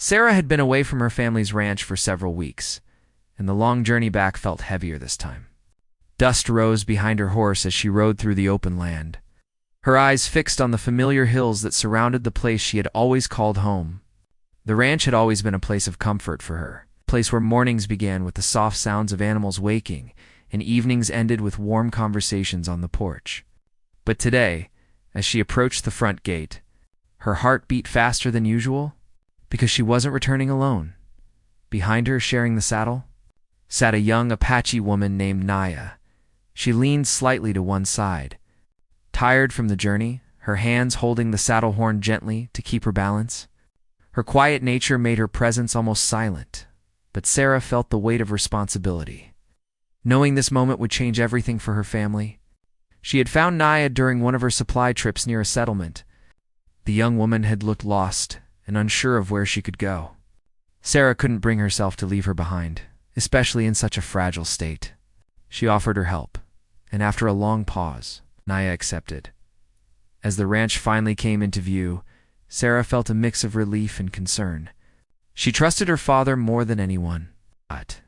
Sarah had been away from her family's ranch for several weeks, and the long journey back felt heavier this time. Dust rose behind her horse as she rode through the open land, her eyes fixed on the familiar hills that surrounded the place she had always called home. The ranch had always been a place of comfort for her, a place where mornings began with the soft sounds of animals waking and evenings ended with warm conversations on the porch. But today, as she approached the front gate, her heart beat faster than usual because she wasn't returning alone. Behind her, sharing the saddle, sat a young Apache woman named Naya. She leaned slightly to one side, tired from the journey, her hands holding the saddle horn gently to keep her balance. Her quiet nature made her presence almost silent, but Sarah felt the weight of responsibility. Knowing this moment would change everything for her family. She had found Naya during one of her supply trips near a settlement. The young woman had looked lost and unsure of where she could go. Sarah couldn't bring herself to leave her behind, especially in such a fragile state. She offered her help, and after a long pause, Naya accepted. As the ranch finally came into view, Sarah felt a mix of relief and concern. She trusted her father more than anyone, but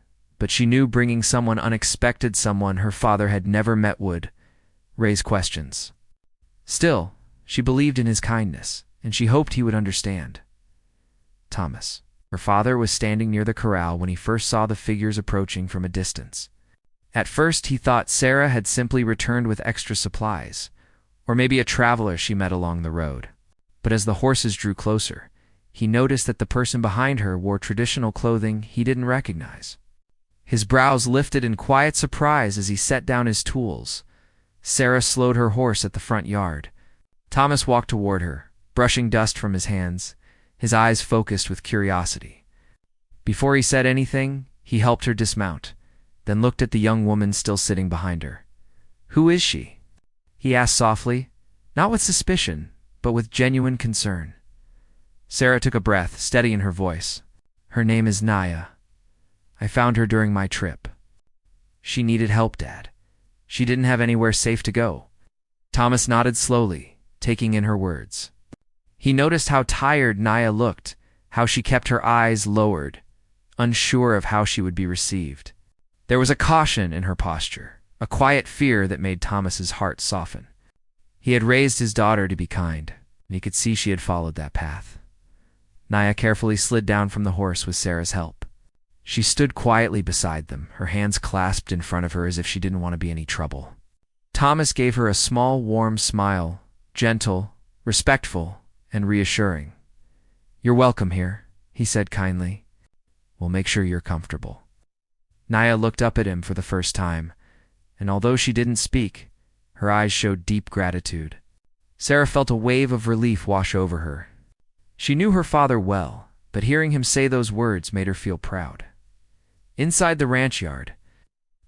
she knew bringing someone unexpected, someone her father had never met, would raise questions. Still, she believed in his kindness, and she hoped he would understand. Thomas, her father, was standing near the corral when he first saw the figures approaching from a distance. At first, he thought Sarah had simply returned with extra supplies, or maybe a traveler she met along the road. But as the horses drew closer, he noticed that the person behind her wore traditional clothing he didn't recognize. His brows lifted in quiet surprise as he set down his tools. Sarah slowed her horse at the front yard. Thomas walked toward her, brushing dust from his hands, his eyes focused with curiosity. Before he said anything, he helped her dismount, then looked at the young woman still sitting behind her. "Who is she?" he asked softly, not with suspicion, but with genuine concern. Sarah took a breath, steadying her voice. "Her name is Naya. I found her during my trip. She needed help, Dad. She didn't have anywhere safe to go." Thomas nodded slowly, taking in her words. He noticed how tired Naya looked, how she kept her eyes lowered, unsure of how she would be received. There was a caution in her posture, a quiet fear that made Thomas's heart soften. He had raised his daughter to be kind, and he could see she had followed that path. Naya carefully slid down from the horse with Sarah's help. She stood quietly beside them, her hands clasped in front of her as if she didn't want to be any trouble. Thomas gave her a small, warm smile, gentle, respectful, and reassuring. "You're welcome here," he said kindly. "We'll make sure you're comfortable." Naya looked up at him for the first time, and although she didn't speak, her eyes showed deep gratitude. Sarah felt a wave of relief wash over her. She knew her father well, but hearing him say those words made her feel proud. Inside the ranch yard,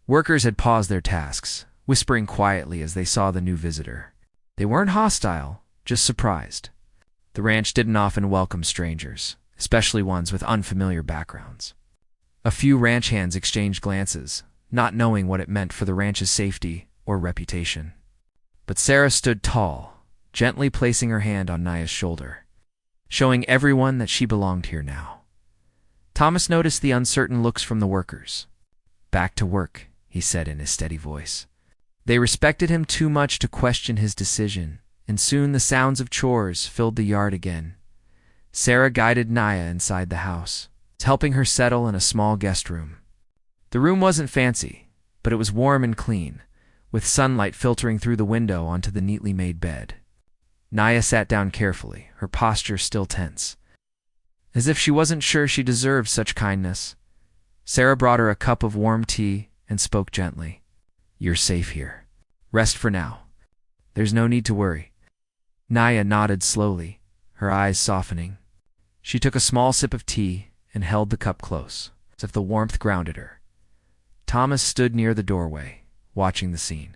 workers had paused their tasks, whispering quietly as they saw the new visitor. They weren't hostile, just surprised. The ranch didn't often welcome strangers, especially ones with unfamiliar backgrounds. A few ranch hands exchanged glances, not knowing what it meant for the ranch's safety or reputation. But Sarah stood tall, gently placing her hand on Naya's shoulder, showing everyone that she belonged here now. Thomas noticed the uncertain looks from the workers. "Back to work," he said in his steady voice. They respected him too much to question his decision, and soon the sounds of chores filled the yard again. Sarah guided Naya inside the house, helping her settle in a small guest room. The room wasn't fancy, but it was warm and clean, with sunlight filtering through the window onto the neatly made bed. Naya sat down carefully, her posture still tense, as if she wasn't sure she deserved such kindness. Sarah brought her a cup of warm tea and spoke gently. "You're safe here. Rest for now. There's no need to worry." Naya nodded slowly, her eyes softening. She took a small sip of tea and held the cup close, as if the warmth grounded her. Thomas stood near the doorway, watching the scene.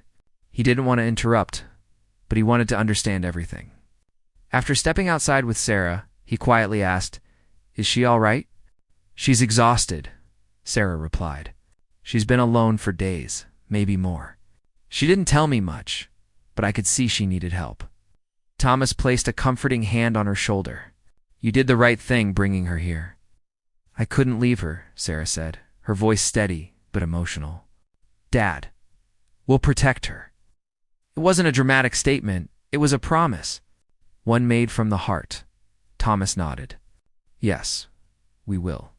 He didn't want to interrupt, but he wanted to understand everything. After stepping outside with Sarah, he quietly asked, "Is she all right?" "She's exhausted," Sarah replied. "She's been alone for days, maybe more. She didn't tell me much, but I could see she needed help." Thomas placed a comforting hand on her shoulder. "You did the right thing bringing her here. I couldn't leave her, Sarah said, her voice steady but emotional. Dad, we'll protect her. It wasn't a dramatic statement, it was a promise. One made from the heart. Thomas nodded. Yes, we will.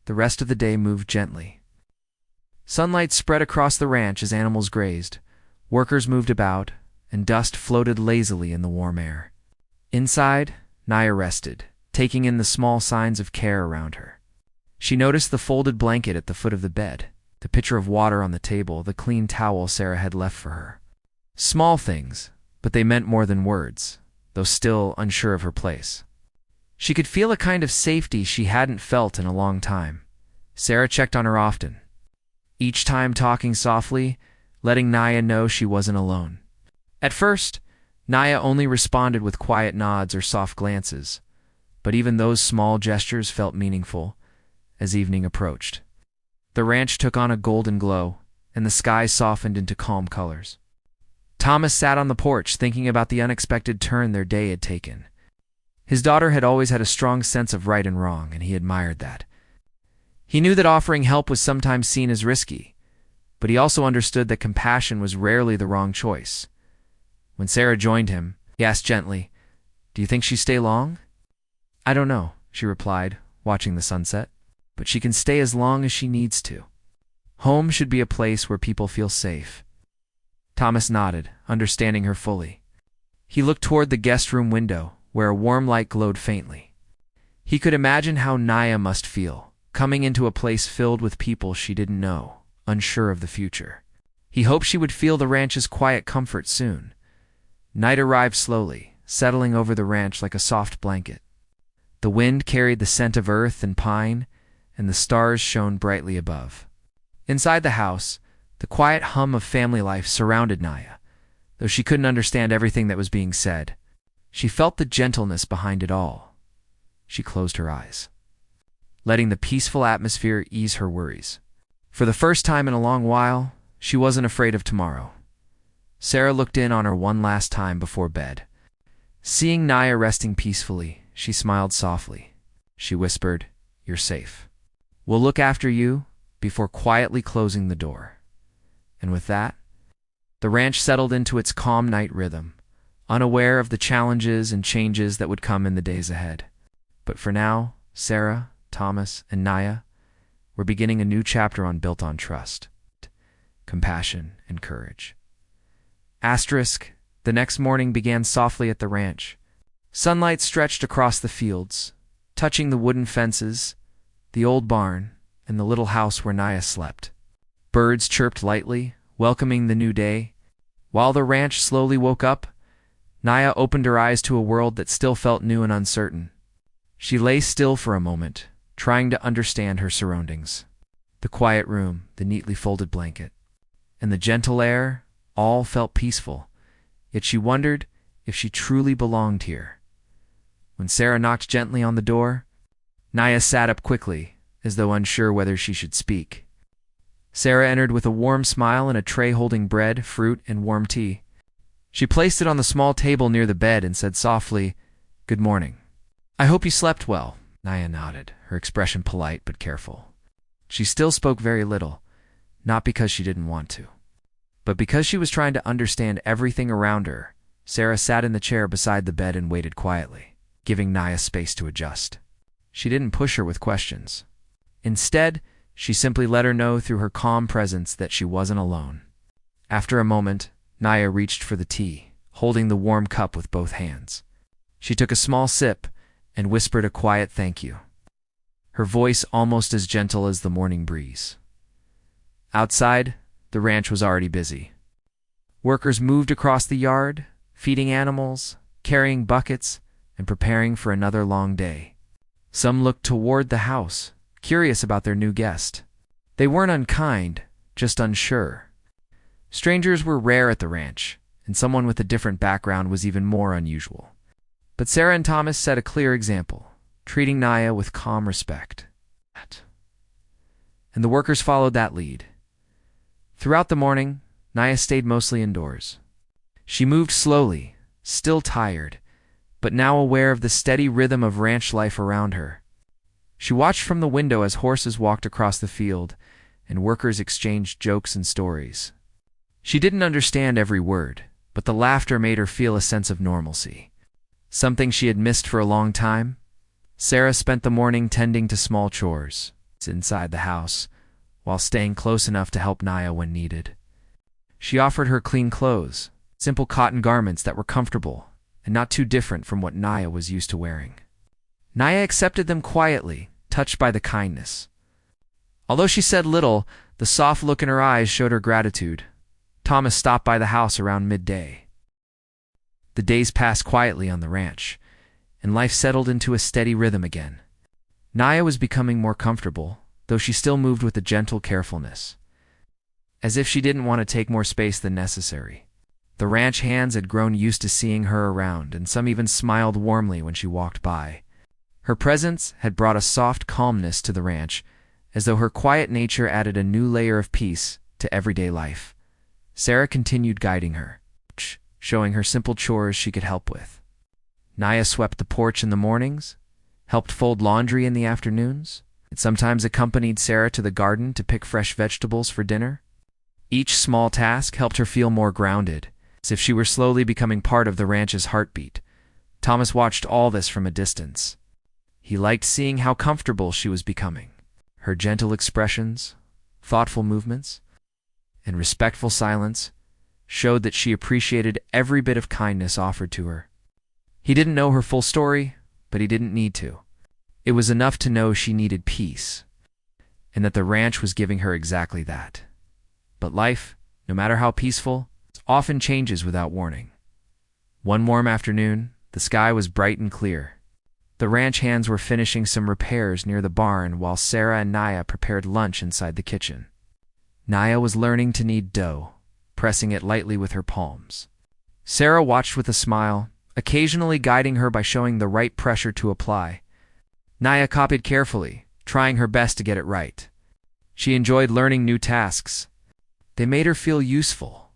The rest of the day moved gently. Sunlight spread across the ranch as animals grazed, workers moved about, and dust floated lazily in the warm air. Inside, Naya rested, taking in the small signs of care around her. She noticed the folded blanket at the foot of the bed, the pitcher of water on the table, the clean towel Sarah had left for her. Small things, but they meant more than words, though still unsure of her place. She could feel a kind of safety she hadn't felt in a long time. Sarah checked on her often, each time talking softly, letting Naya know she wasn't alone. At first, Naya only responded with quiet nods or soft glances, but even those small gestures felt meaningful as evening approached. The ranch took on a golden glow, and the sky softened into calm colors. Thomas sat on the porch thinking about the unexpected turn their day had taken. His daughter had always had a strong sense of right and wrong, and he admired that. He knew that offering help was sometimes seen as risky, but he also understood that compassion was rarely the wrong choice. When Sarah joined him, he asked gently, "Do you think she'll stay long?" "I don't know," she replied, watching the sunset, "but she can stay as long as she needs to. Home should be a place where people feel safe." Thomas nodded, understanding her fully. He looked toward the guest room window, where a warm light glowed faintly. He could imagine how Naya must feel, coming into a place filled with people she didn't know, unsure of the future. He hoped she would feel the ranch's quiet comfort soon. Night arrived slowly, settling over the ranch like a soft blanket. The wind carried the scent of earth and pine, and the stars shone brightly above. Inside the house, the quiet hum of family life surrounded Naya, though she couldn't understand everything that was being said. She felt the gentleness behind it all. She closed her eyes, letting the peaceful atmosphere ease her worries. For the first time in a long while, she wasn't afraid of tomorrow. Sarah looked in on her one last time before bed. Seeing Naya resting peacefully, she smiled softly. She whispered, "You're safe. We'll look after you," before quietly closing the door. And with that, the ranch settled into its calm night rhythm, unaware of the challenges and changes that would come in the days ahead. But for now, Sarah, Thomas, and Naya were beginning a new chapter built on trust, compassion, and courage. Asterisk, the next morning began softly at the ranch. Sunlight stretched across the fields, touching the wooden fences, the old barn, and the little house where Naya slept. Birds chirped lightly, welcoming the new day. While the ranch slowly woke up, Naya opened her eyes to a world that still felt new and uncertain. She lay still for a moment, trying to understand her surroundings. The quiet room, the neatly folded blanket, and the gentle air all felt peaceful, yet she wondered if she truly belonged here. When Sarah knocked gently on the door, Naya sat up quickly, as though unsure whether she should speak. Sarah entered with a warm smile and a tray holding bread, fruit, and warm tea. She placed it on the small table near the bed and said softly, "Good morning. I hope you slept well." Naya nodded, her expression polite but careful. She still spoke very little, not because she didn't want to, but because she was trying to understand everything around her. Sarah sat in the chair beside the bed and waited quietly, giving Naya space to adjust. She didn't push her with questions. Instead, she simply let her know through her calm presence that she wasn't alone. After a moment, Naya reached for the tea, holding the warm cup with both hands. She took a small sip and whispered a quiet thank you, her voice almost as gentle as the morning breeze. Outside, the ranch was already busy. Workers moved across the yard, feeding animals, carrying buckets, and preparing for another long day. Some looked toward the house, curious about their new guest. They weren't unkind, just unsure. Strangers were rare at the ranch, and someone with a different background was even more unusual. But Sarah and Thomas set a clear example, treating Naya with calm respect. And the workers followed that lead. Throughout the morning, Naya stayed mostly indoors. She moved slowly, still tired, but now aware of the steady rhythm of ranch life around her. She watched from the window as horses walked across the field and workers exchanged jokes and stories. She didn't understand every word, but the laughter made her feel a sense of normalcy. Something she had missed for a long time. Sarah spent the morning tending to small chores inside the house, while staying close enough to help Naya when needed. She offered her clean clothes, simple cotton garments that were comfortable and not too different from what Naya was used to wearing. Naya accepted them quietly, touched by the kindness. Although she said little, the soft look in her eyes showed her gratitude. Thomas stopped by the house around midday. The days passed quietly on the ranch, and life settled into a steady rhythm again. Naya was becoming more comfortable, though she still moved with a gentle carefulness, as if she didn't want to take more space than necessary. The ranch hands had grown used to seeing her around, and some even smiled warmly when she walked by. Her presence had brought a soft calmness to the ranch, as though her quiet nature added a new layer of peace to everyday life. Sarah continued guiding her, showing her simple chores she could help with. Naya swept the porch in the mornings, helped fold laundry in the afternoons, and sometimes accompanied Sarah to the garden to pick fresh vegetables for dinner. Each small task helped her feel more grounded, as if she were slowly becoming part of the ranch's heartbeat. Thomas watched all this from a distance. He liked seeing how comfortable she was becoming. Her gentle expressions, thoughtful movements, and respectful silence showed that she appreciated every bit of kindness offered to her. He didn't know her full story, but he didn't need to. It was enough to know she needed peace, and that the ranch was giving her exactly that. But life, no matter how peaceful, often changes without warning. One warm afternoon, the sky was bright and clear. The ranch hands were finishing some repairs near the barn while Sarah and Naya prepared lunch inside the kitchen. Naya was learning to knead dough, pressing it lightly with her palms. Sarah watched with a smile, occasionally guiding her by showing the right pressure to apply. Naya copied carefully, trying her best to get it right. She enjoyed learning new tasks. They made her feel useful.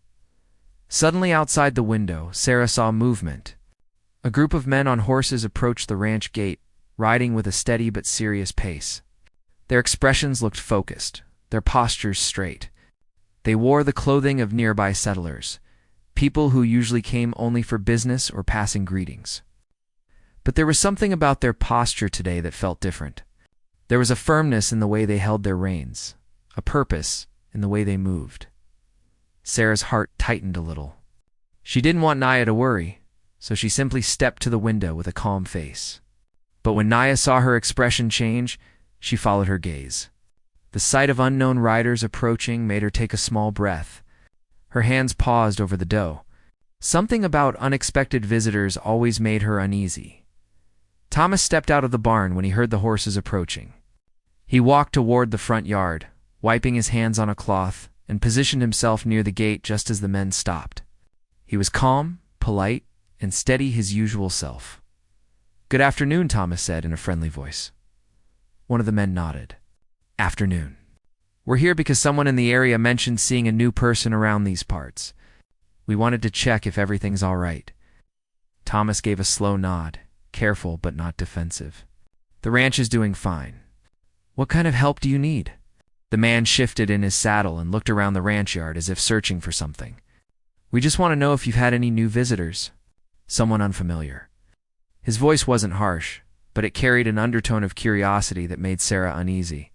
Suddenly outside the window, Sarah saw movement. A group of men on horses approached the ranch gate, riding with a steady but serious pace. Their expressions looked focused, their postures straight. They wore the clothing of nearby settlers, people who usually came only for business or passing greetings. But there was something about their posture today that felt different. There was a firmness in the way they held their reins, a purpose in the way they moved. Sarah's heart tightened a little. She didn't want Naya to worry, so she simply stepped to the window with a calm face. But when Naya saw her expression change, she followed her gaze. The sight of unknown riders approaching made her take a small breath. Her hands paused over the dough. Something about unexpected visitors always made her uneasy. Thomas stepped out of the barn when he heard the horses approaching. He walked toward the front yard, wiping his hands on a cloth, and positioned himself near the gate just as the men stopped. He was calm, polite, and steady, his usual self. "Good afternoon," Thomas said in a friendly voice. One of the men nodded. "Afternoon. We're here because someone in the area mentioned seeing a new person around these parts. We wanted to check if everything's all right." Thomas gave a slow nod, careful but not defensive. "The ranch is doing fine. What kind of help do you need?" The man shifted in his saddle and looked around the ranch yard as if searching for something. "We just want to know if you've had any new visitors. Someone unfamiliar." His voice wasn't harsh, but it carried an undertone of curiosity that made Sarah uneasy.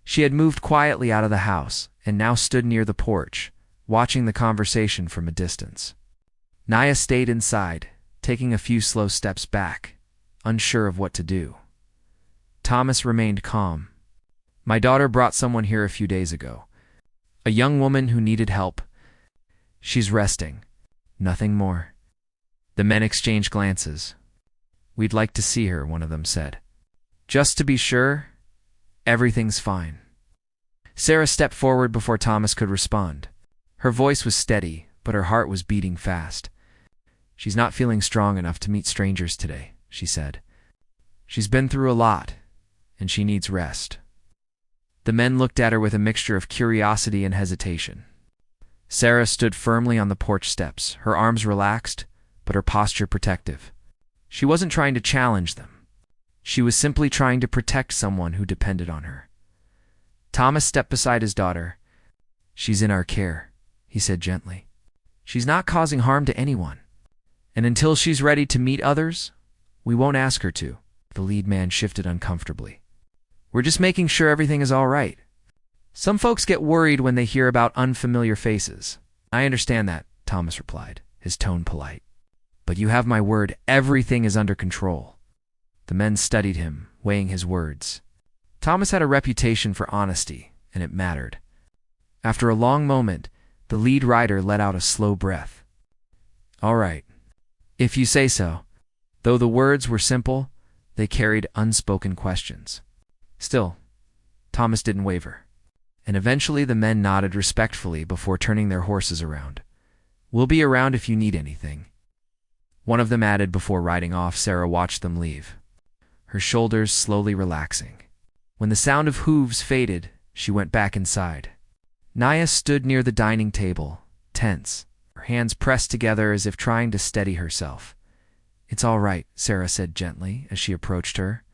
She had moved quietly out of the house and now stood near the porch, watching the conversation from a distance. Naya stayed inside, taking a few slow steps back, unsure of what to do. Thomas remained calm. "My daughter brought someone here a few days ago. A young woman who needed help. She's resting. Nothing more." The men exchanged glances. "We'd like to see her," one of them said. "Just to be sure, everything's fine." Sarah stepped forward before Thomas could respond. Her voice was steady, but her heart was beating fast. "She's not feeling strong enough to meet strangers today," she said. "She's been through a lot, and she needs rest." The men looked at her with a mixture of curiosity and hesitation. Sarah stood firmly on the porch steps, her arms relaxed, but her posture protective. She wasn't trying to challenge them. She was simply trying to protect someone who depended on her. Thomas stepped beside his daughter. "She's in our care," he said gently. "She's not causing harm to anyone. And until she's ready to meet others, we won't ask her to." The lead man shifted uncomfortably. "We're just making sure everything is all right. Some folks get worried when they hear about unfamiliar faces." "I understand that," Thomas replied, his tone polite. "But you have my word, everything is under control." The men studied him, weighing his words. Thomas had a reputation for honesty, and it mattered. After a long moment, the lead rider let out a slow breath. "All right, if you say so." Though the words were simple, they carried unspoken questions. Still, Thomas didn't waver. And eventually the men nodded respectfully before turning their horses around. "We'll be around if you need anything." One of them added before riding off. Sarah watched them leave, her shoulders slowly relaxing. When the sound of hooves faded, she went back inside. Naya stood near the dining table, tense, her hands pressed together as if trying to steady herself. "It's all right," Sarah said gently as she approached her.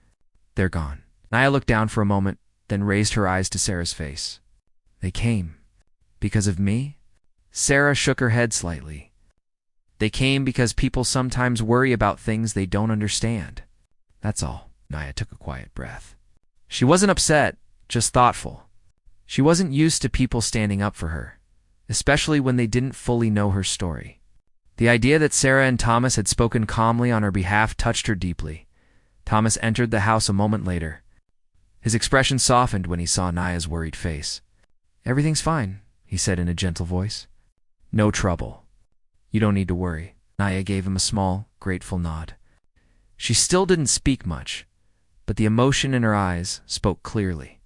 "They're gone." Naya looked down for a moment, then raised her eyes to Sarah's face. "They came because of me?" Sarah shook her head slightly. "They came because people sometimes worry about things they don't understand. That's all." Naya took a quiet breath. She wasn't upset, just thoughtful. She wasn't used to people standing up for her, especially when they didn't fully know her story. The idea that Sarah and Thomas had spoken calmly on her behalf touched her deeply. Thomas entered the house a moment later. His expression softened when he saw Naya's worried face. "Everything's fine," he said in a gentle voice. "No trouble. You don't need to worry." Naya gave him a small, grateful nod. She still didn't speak much, but the emotion in her eyes spoke clearly.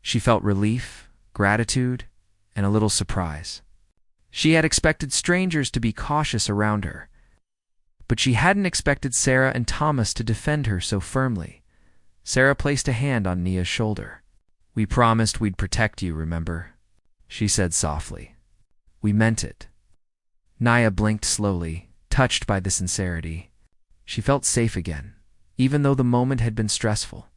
She felt relief, gratitude, and a little surprise. She had expected strangers to be cautious around her, but she hadn't expected Sarah and Thomas to defend her so firmly. Sarah placed a hand on Nia's shoulder. "We promised we'd protect you, remember?" she said softly. "We meant it." Nia blinked slowly, touched by the sincerity. She felt safe again, even though the moment had been stressful.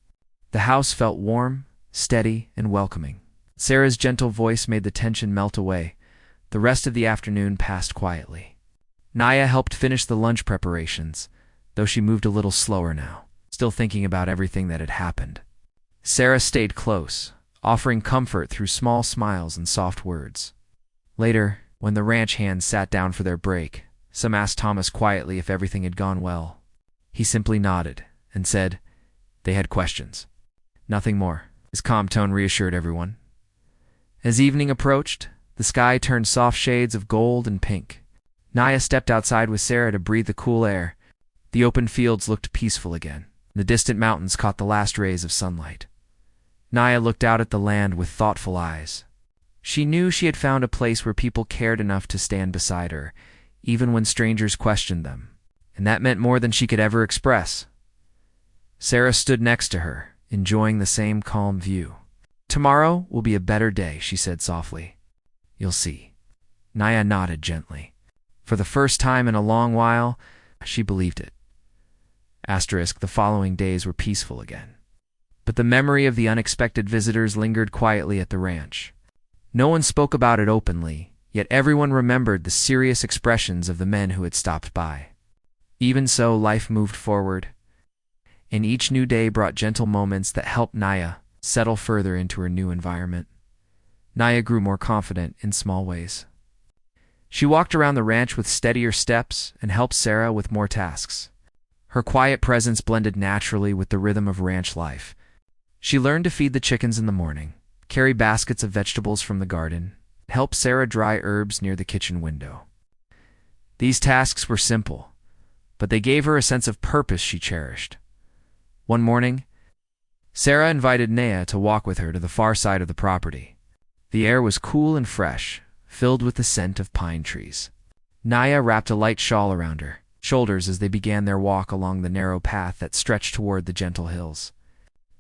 The house felt warm, steady, and welcoming. Sarah's gentle voice made the tension melt away. The rest of the afternoon passed quietly. Nia helped finish the lunch preparations, though she moved a little slower now, still thinking about everything that had happened. Sarah stayed close, offering comfort through small smiles and soft words. Later, when the ranch hands sat down for their break, some asked Thomas quietly if everything had gone well. He simply nodded and said they had questions. Nothing more. His calm tone reassured everyone. As evening approached, the sky turned soft shades of gold and pink. Nia stepped outside with Sarah to breathe the cool air. The open fields looked peaceful again. The distant mountains caught the last rays of sunlight. Nia looked out at the land with thoughtful eyes. She knew she had found a place where people cared enough to stand beside her, even when strangers questioned them, and that meant more than she could ever express. Sarah stood next to her, enjoying the same calm view. "Tomorrow will be a better day," she said softly. "You'll see." Nia nodded gently. For the first time in a long while, she believed it. The following days were peaceful again. But the memory of the unexpected visitors lingered quietly at the ranch. No one spoke about it openly, yet everyone remembered the serious expressions of the men who had stopped by. Even so, life moved forward, and each new day brought gentle moments that helped Nia settle further into her new environment. Nia grew more confident in small ways. She walked around the ranch with steadier steps and helped Sarah with more tasks. Her quiet presence blended naturally with the rhythm of ranch life. She learned to feed the chickens in the morning, carry baskets of vegetables from the garden, help Sarah dry herbs near the kitchen window. These tasks were simple, but they gave her a sense of purpose she cherished. One morning, Sarah invited Nia to walk with her to the far side of the property. The air was cool and fresh, filled with the scent of pine trees. Nia wrapped a light shawl around her shoulders as they began their walk along the narrow path that stretched toward the gentle hills.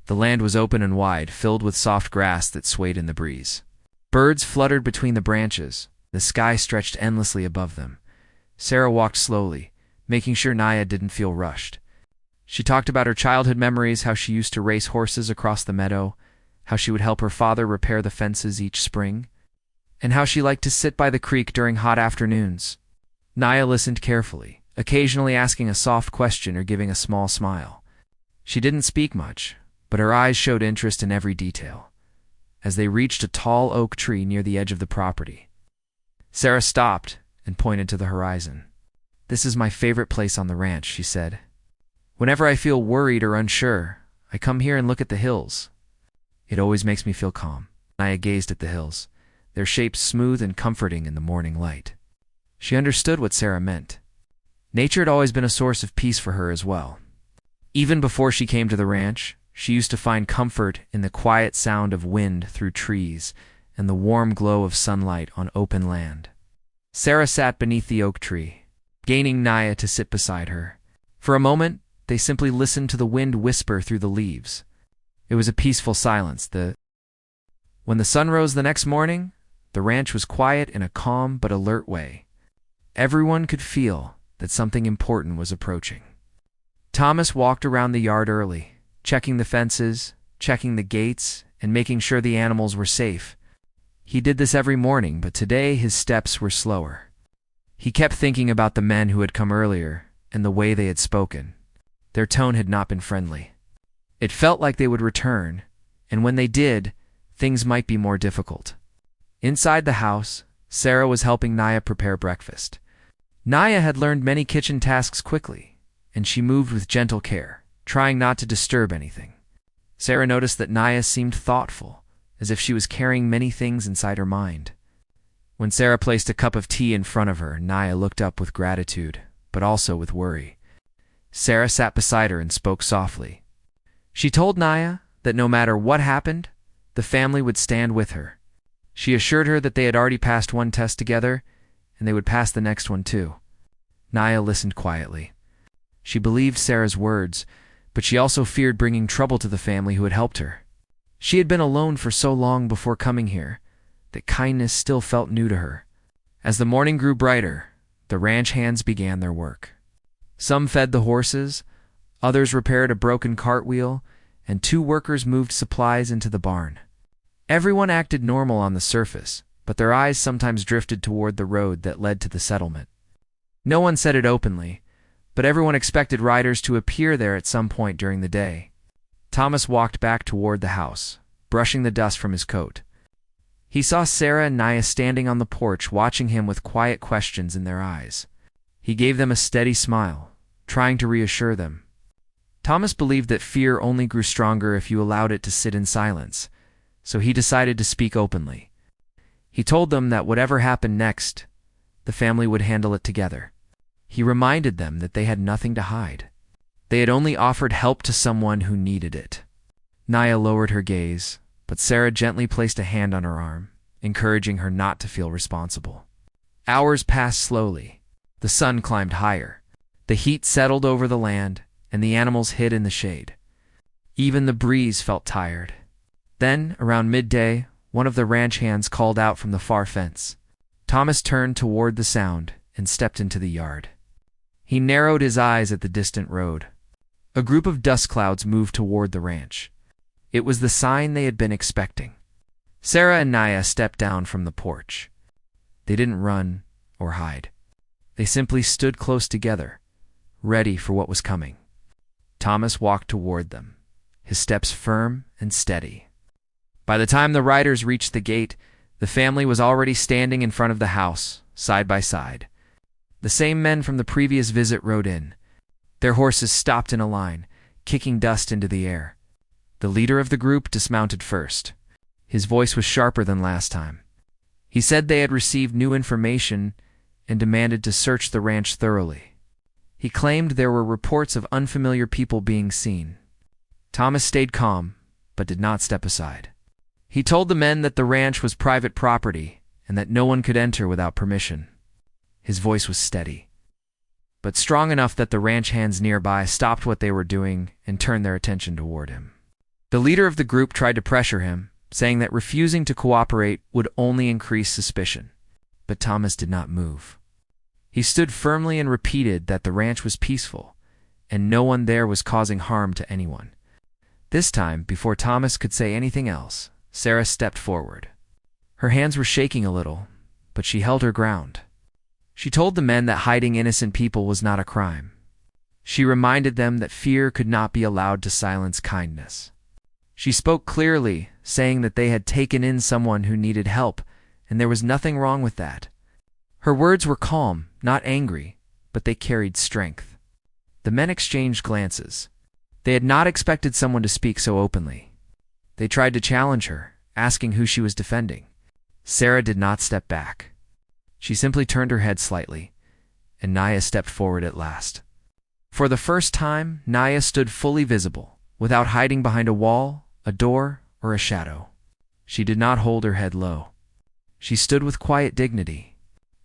The land was open and wide, filled with soft grass that swayed in the breeze. Birds fluttered between the branches. The sky stretched endlessly above them. Sarah walked slowly, making sure Nia didn't feel rushed. She talked about her childhood memories, how she used to race horses across the meadow, how she would help her father repair the fences each spring, and how she liked to sit by the creek during hot afternoons. Naya listened carefully, occasionally asking a soft question or giving a small smile. She didn't speak much, but her eyes showed interest in every detail. As they reached a tall oak tree near the edge of the property, Sarah stopped and pointed to the horizon. "This is my favorite place on the ranch," she said. "Whenever I feel worried or unsure, I come here and look at the hills. It always makes me feel calm." Naya gazed at the hills, their shapes smooth and comforting in the morning light. She understood what Sarah meant. Nature had always been a source of peace for her as well. Even before she came to the ranch, she used to find comfort in the quiet sound of wind through trees and the warm glow of sunlight on open land. Sarah sat beneath the oak tree, gaining Naya to sit beside her. For a moment, they simply listened to the wind whisper through the leaves. It was a peaceful silence. When the sun rose the next morning, the ranch was quiet in a calm but alert way. Everyone could feel that something important was approaching. Thomas walked around the yard early, checking the fences, checking the gates, and making sure the animals were safe. He did this every morning, but today his steps were slower. He kept thinking about the men who had come earlier and the way they had spoken. Their tone had not been friendly. It felt like they would return, and when they did, things might be more difficult. Inside the house, Sarah was helping Naya prepare breakfast. Naya had learned many kitchen tasks quickly, and she moved with gentle care, trying not to disturb anything. Sarah noticed that Naya seemed thoughtful, as if she was carrying many things inside her mind. When Sarah placed a cup of tea in front of her, Naya looked up with gratitude, but also with worry. Sarah sat beside her and spoke softly. She told Naya that no matter what happened, the family would stand with her. She assured her that they had already passed one test together, and they would pass the next one too. Naya listened quietly. She believed Sarah's words, but she also feared bringing trouble to the family who had helped her. She had been alone for so long before coming here that kindness still felt new to her. As the morning grew brighter, the ranch hands began their work. Some fed the horses, others repaired a broken cartwheel, and 2 workers moved supplies into the barn. Everyone acted normal on the surface, but their eyes sometimes drifted toward the road that led to the settlement. No one said it openly, but everyone expected riders to appear there at some point during the day. Thomas walked back toward the house, brushing the dust from his coat. He saw Sarah and Naya standing on the porch, watching him with quiet questions in their eyes. He gave them a steady smile, trying to reassure them. Thomas believed that fear only grew stronger if you allowed it to sit in silence, so he decided to speak openly. He told them that whatever happened next, the family would handle it together. He reminded them that they had nothing to hide. They had only offered help to someone who needed it. Naya lowered her gaze, but Sarah gently placed a hand on her arm, encouraging her not to feel responsible. Hours passed slowly. The sun climbed higher. The heat settled over the land, and the animals hid in the shade. Even the breeze felt tired. Then, around midday, one of the ranch hands called out from the far fence. Thomas turned toward the sound and stepped into the yard. He narrowed his eyes at the distant road. A group of dust clouds moved toward the ranch. It was the sign they had been expecting. Sarah and Naya stepped down from the porch. They didn't run or hide. They simply stood close together, ready for what was coming. Thomas walked toward them, his steps firm and steady. By the time the riders reached the gate, the family was already standing in front of the house, side by side. The same men from the previous visit rode in. Their horses stopped in a line, kicking dust into the air. The leader of the group dismounted first. His voice was sharper than last time. He said they had received new information and demanded to search the ranch thoroughly. He claimed there were reports of unfamiliar people being seen. Thomas stayed calm, but did not step aside. He told the men that the ranch was private property and that no one could enter without permission. His voice was steady, but strong enough that the ranch hands nearby stopped what they were doing and turned their attention toward him. The leader of the group tried to pressure him, saying that refusing to cooperate would only increase suspicion. But Thomas did not move. He stood firmly and repeated that the ranch was peaceful, and no one there was causing harm to anyone. This time, before Thomas could say anything else, Sarah stepped forward. Her hands were shaking a little, but she held her ground. She told the men that hiding innocent people was not a crime. She reminded them that fear could not be allowed to silence kindness. She spoke clearly, saying that they had taken in someone who needed help, and there was nothing wrong with that. Her words were calm, not angry, but they carried strength. The men exchanged glances. They had not expected someone to speak so openly. They tried to challenge her, asking who she was defending. Sarah did not step back. She simply turned her head slightly, and Naya stepped forward at last. For the first time, Naya stood fully visible, without hiding behind a wall, a door, or a shadow. She did not hold her head low. She stood with quiet dignity.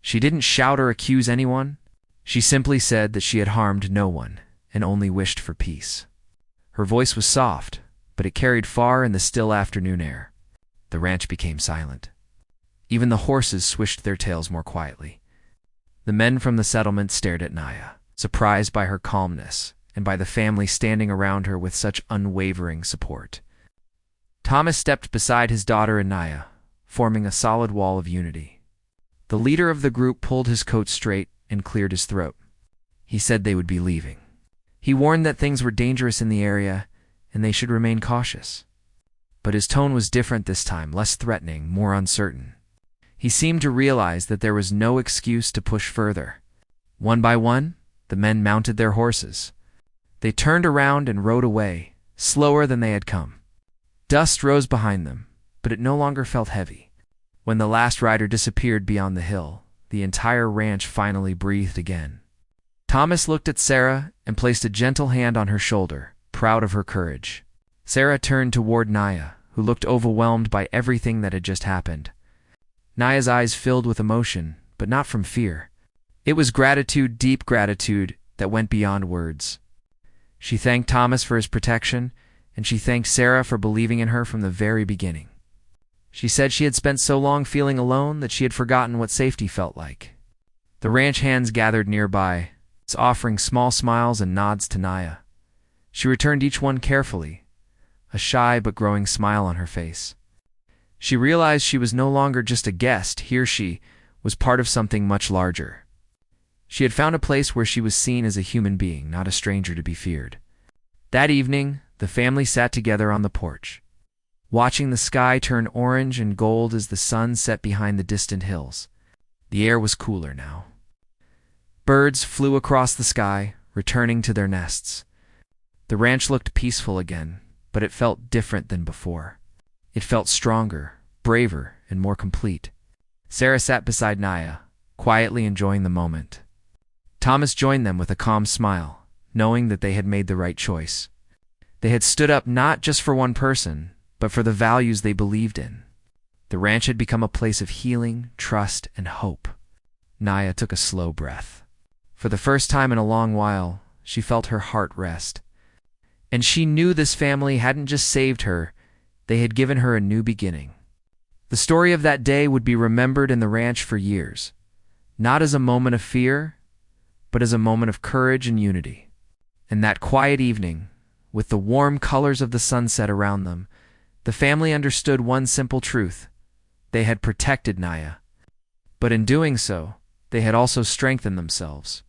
She didn't shout or accuse anyone. She simply said that she had harmed no one and only wished for peace. Her voice was soft, but it carried far in the still afternoon air. The ranch became silent. Even the horses swished their tails more quietly. The men from the settlement stared at Naya, surprised by her calmness and by the family standing around her with such unwavering support. Thomas stepped beside his daughter and Naya, forming a solid wall of unity. The leader of the group pulled his coat straight and cleared his throat. He said they would be leaving. He warned that things were dangerous in the area and they should remain cautious. But his tone was different this time, less threatening, more uncertain. He seemed to realize that there was no excuse to push further. One by one, the men mounted their horses. They turned around and rode away, slower than they had come. Dust rose behind them, but it no longer felt heavy. When the last rider disappeared beyond the hill, the entire ranch finally breathed again. Thomas looked at Sarah and placed a gentle hand on her shoulder, proud of her courage. Sarah turned toward Naya, who looked overwhelmed by everything that had just happened. Naya's eyes filled with emotion, but not from fear. It was gratitude, deep gratitude, that went beyond words. She thanked Thomas for his protection, and she thanked Sarah for believing in her from the very beginning. She said she had spent so long feeling alone that she had forgotten what safety felt like. The ranch hands gathered nearby, offering small smiles and nods to Naya. She returned each one carefully, a shy but growing smile on her face. She realized she was no longer just a guest. Here she was part of something much larger. She had found a place where she was seen as a human being, not a stranger to be feared. That evening, the family sat together on the porch, watching the sky turn orange and gold as the sun set behind the distant hills. The air was cooler now. Birds flew across the sky, returning to their nests. The ranch looked peaceful again, but it felt different than before. It felt stronger, braver, and more complete. Sarah sat beside Naya, quietly enjoying the moment. Thomas joined them with a calm smile, knowing that they had made the right choice. They had stood up not just for one person, but for the values they believed in. The ranch had become a place of healing, trust, and hope. Naya took a slow breath. For the first time in a long while, she felt her heart rest. And she knew this family hadn't just saved her, they had given her a new beginning. The story of that day would be remembered in the ranch for years, not as a moment of fear, but as a moment of courage and unity. And that quiet evening, with the warm colors of the sunset around them, the family understood one simple truth. They had protected Naya, but in doing so, they had also strengthened themselves.